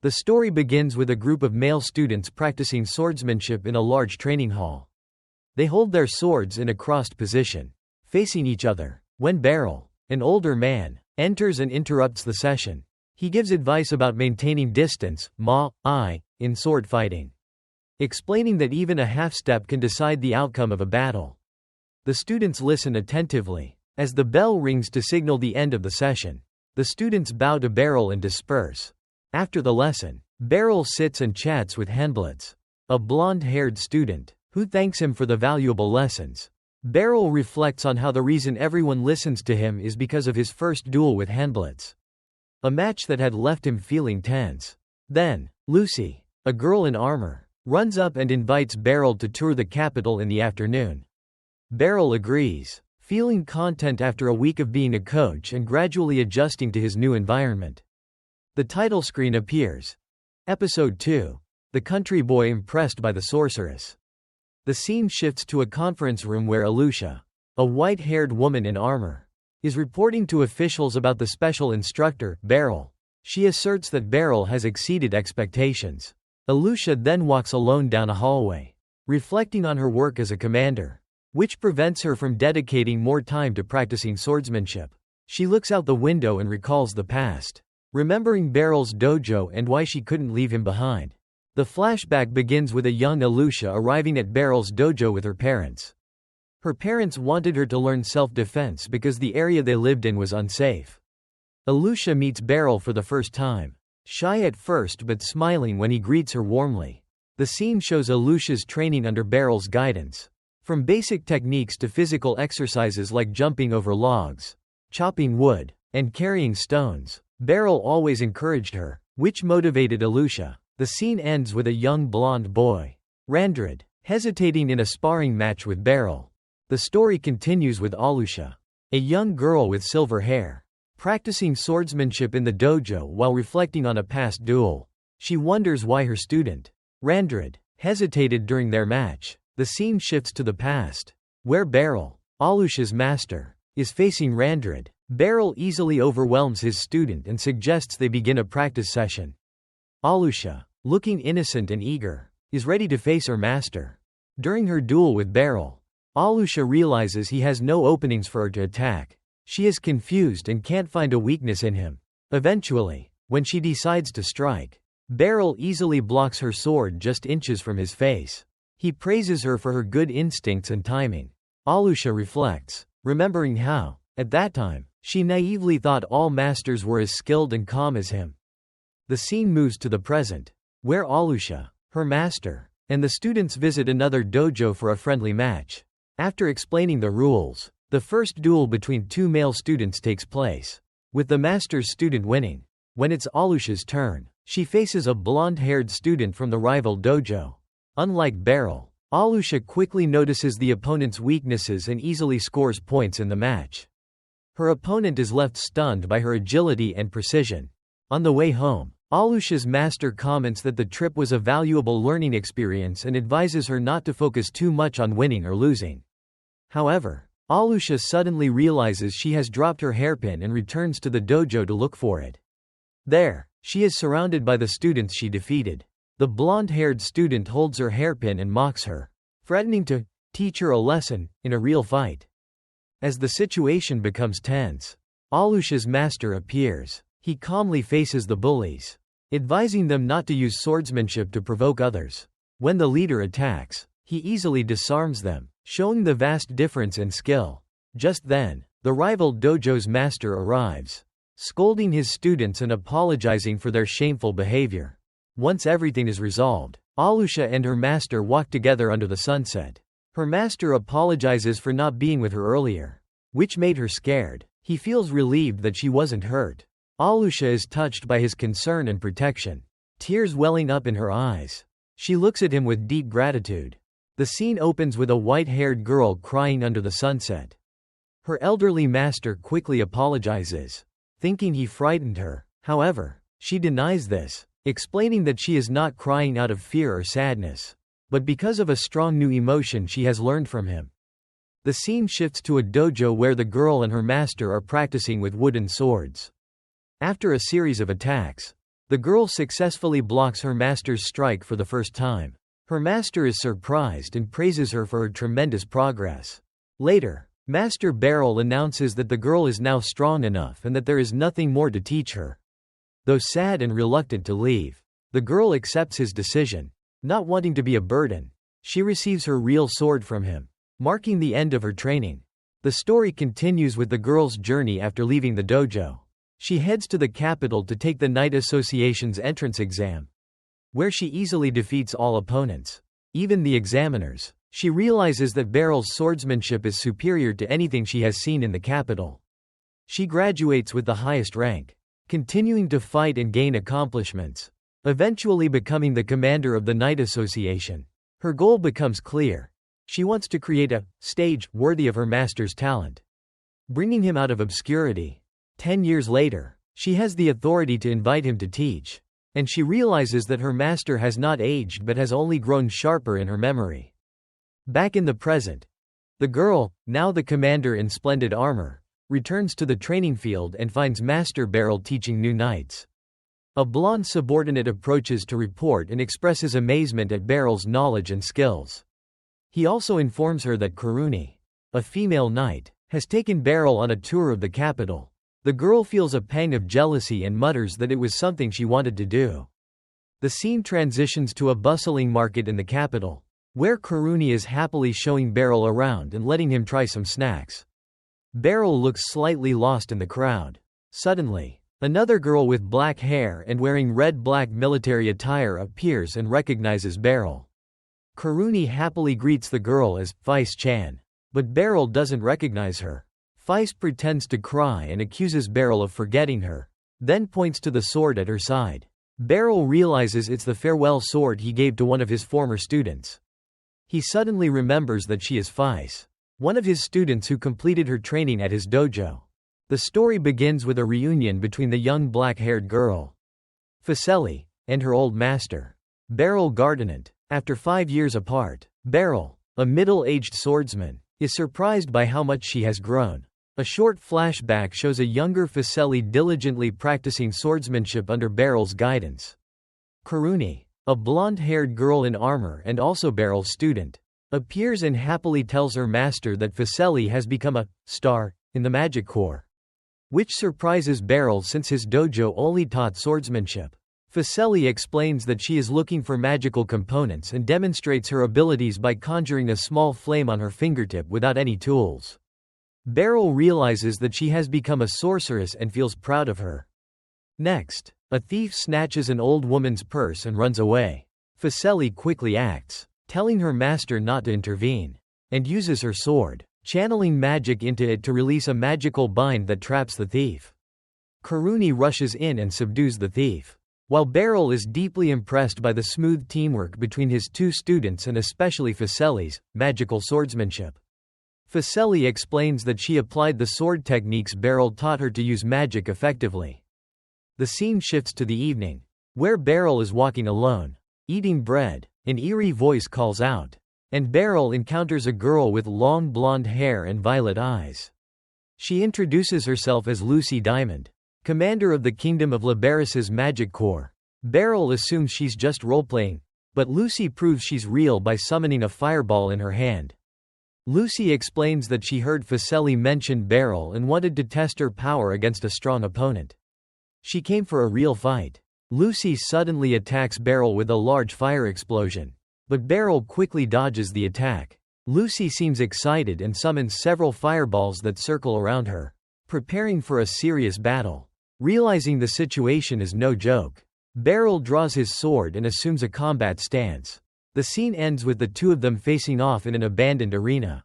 The story begins with a group of male students practicing swordsmanship in a large training hall. They hold their swords in a crossed position, facing each other. When Beryl, an older man, enters and interrupts the session, he gives advice about maintaining distance, in sword fighting, explaining that even a half-step can decide the outcome of a battle. The students listen attentively. As the bell rings to signal the end of the session, the students bow to Beryl and disperse. After the lesson, Beryl sits and chats with Handblitz, a blonde-haired student, who thanks him for the valuable lessons. Beryl reflects on how the reason everyone listens to him is because of his first duel with Handblitz, a match that had left him feeling tense. Then, Lucy, a girl in armor, runs up and invites Beryl to tour the capital in the afternoon. Beryl agrees, feeling content after a week of being a coach and gradually adjusting to his new environment. The title screen appears. Episode 2. The country boy impressed by the sorceress. The scene shifts to a conference room where Alusha, a white-haired woman in armor, is reporting to officials about the special instructor, Beryl. She asserts that Beryl has exceeded expectations. Alusha then walks alone down a hallway, reflecting on her work as a commander, which prevents her from dedicating more time to practicing swordsmanship. She looks out the window and recalls the past, remembering Beryl's dojo and why she couldn't leave him behind. The flashback begins with a young Alusha arriving at Beryl's dojo with her parents. Her parents wanted her to learn self-defense because the area they lived in was unsafe. Alusha meets Beryl for the first time, shy at first but smiling when he greets her warmly. The scene shows Alusha's training under Beryl's guidance. From basic techniques to physical exercises like jumping over logs, chopping wood, and carrying stones, Beryl always encouraged her, which motivated Alusha. The scene ends with a young blonde boy, Randrid, hesitating in a sparring match with Beryl. The story continues with Alusha, a young girl with silver hair, practicing swordsmanship in the dojo while reflecting on a past duel. She wonders why her student, Randrid, hesitated during their match. The scene shifts to the past, where Beryl, Alusha's master, is facing Randrid. Beryl easily overwhelms his student and suggests they begin a practice session. Alusha, looking innocent and eager, is ready to face her master. During her duel with Beryl, Alusha realizes he has no openings for her to attack. She is confused and can't find a weakness in him. Eventually, when she decides to strike, Beryl easily blocks her sword just inches from his face. He praises her for her good instincts and timing. Alusha reflects, remembering how, at that time, she naively thought all masters were as skilled and calm as him. The scene moves to the present, where Alusha, her master, and the students visit another dojo for a friendly match. After explaining the rules, the first duel between two male students takes place, with the master's student winning. When it's Alusha's turn, she faces a blonde-haired student from the rival dojo. Unlike Beryl, Alusha quickly notices the opponent's weaknesses and easily scores points in the match. Her opponent is left stunned by her agility and precision. On the way home, Alusha's master comments that the trip was a valuable learning experience and advises her not to focus too much on winning or losing. However, Alusha suddenly realizes she has dropped her hairpin and returns to the dojo to look for it. There, she is surrounded by the students she defeated. The blonde-haired student holds her hairpin and mocks her, threatening to teach her a lesson in a real fight. As the situation becomes tense, Alusha's master appears. He calmly faces the bullies, advising them not to use swordsmanship to provoke others. When the leader attacks, he easily disarms them, showing the vast difference in skill. Just then, the rival dojo's master arrives, scolding his students and apologizing for their shameful behavior. Once everything is resolved, Alusha and her master walk together under the sunset. Her master apologizes for not being with her earlier, which made her scared. He feels relieved that she wasn't hurt. Alusha is touched by his concern and protection, tears welling up in her eyes. She looks at him with deep gratitude. The scene opens with a white-haired girl crying under the sunset. Her elderly master quickly apologizes, thinking he frightened her. However, she denies this, explaining that she is not crying out of fear or sadness, but because of a strong new emotion she has learned from him. The scene shifts to a dojo where the girl and her master are practicing with wooden swords. After a series of attacks, The girl successfully blocks her master's strike for the first time. Her master is surprised and praises her for her tremendous progress. Later, Master Beryl announces that the girl is now strong enough and that there is nothing more to teach her. Though sad and reluctant to leave, the girl accepts his decision. Not wanting to be a burden, she receives her real sword from him, marking the end of her training. The story continues with the girl's journey after leaving the dojo. She heads to the capital to take the Knight Association's entrance exam, where she easily defeats all opponents, even the examiners. She realizes that Beryl's swordsmanship is superior to anything she has seen in the capital. She graduates with the highest rank, continuing to fight and gain accomplishments, eventually becoming the commander of the Knight Association. Her goal becomes clear. She wants to create a stage worthy of her master's talent, bringing him out of obscurity. 10 years later, she has the authority to invite him to teach, and she realizes that her master has not aged but has only grown sharper in her memory. Back in the present, the girl, now the commander in splendid armor, returns to the training field and finds Master Beryl teaching new knights. A blonde subordinate approaches to report and expresses amazement at Beryl's knowledge and skills. He also informs her that Karuni, a female knight, has taken Beryl on a tour of the capital. The girl feels a pang of jealousy and mutters that it was something she wanted to do. The scene transitions to a bustling market in the capital, where Karuni is happily showing Beryl around and letting him try some snacks. Beryl looks slightly lost in the crowd. Suddenly, another girl with black hair and wearing red-black military attire appears and recognizes Beryl. Karuni happily greets the girl as Feist-chan, but Beryl doesn't recognize her. Feist pretends to cry and accuses Beryl of forgetting her, then points to the sword at her side. Beryl realizes it's the farewell sword he gave to one of his former students. He suddenly remembers that she is Feist, one of his students who completed her training at his dojo. The story begins with a reunion between the young black-haired girl, Fuseli, and her old master, Beryl Gardinant. After 5 years apart, Beryl, a middle-aged swordsman, is surprised by how much she has grown. A short flashback shows a younger Fuseli diligently practicing swordsmanship under Beryl's guidance. Karuni, a blonde-haired girl in armor and also Beryl's student, appears and happily tells her master that Fuseli has become a star in the Magic Corps, which surprises Beryl since his dojo only taught swordsmanship. Fuseli explains that she is looking for magical components and demonstrates her abilities by conjuring a small flame on her fingertip without any tools. Beryl realizes that she has become a sorceress and feels proud of her. Next, a thief snatches an old woman's purse and runs away. Fuseli quickly acts, telling her master not to intervene, and uses her sword, channeling magic into it to release a magical bind that traps the thief. Karuni rushes in and subdues the thief, while Beryl is deeply impressed by the smooth teamwork between his two students and especially Fuseli's magical swordsmanship. Fuseli explains that she applied the sword techniques Beryl taught her to use magic effectively. The scene shifts to the evening, where Beryl is walking alone, eating bread. An eerie voice calls out, and Beryl encounters a girl with long blonde hair and violet eyes. She introduces herself as Lucy Diamond, commander of the Kingdom of Labaris's Magic Corps. Beryl assumes she's just roleplaying, but Lucy proves she's real by summoning a fireball in her hand. Lucy explains that she heard Fuseli mention Beryl and wanted to test her power against a strong opponent. She came for a real fight. Lucy suddenly attacks Beryl with a large fire explosion, but Beryl quickly dodges the attack. Lucy seems excited and summons several fireballs that circle around her, preparing for a serious battle. Realizing the situation is no joke, Beryl draws his sword and assumes a combat stance. The scene ends with the two of them facing off in an abandoned arena.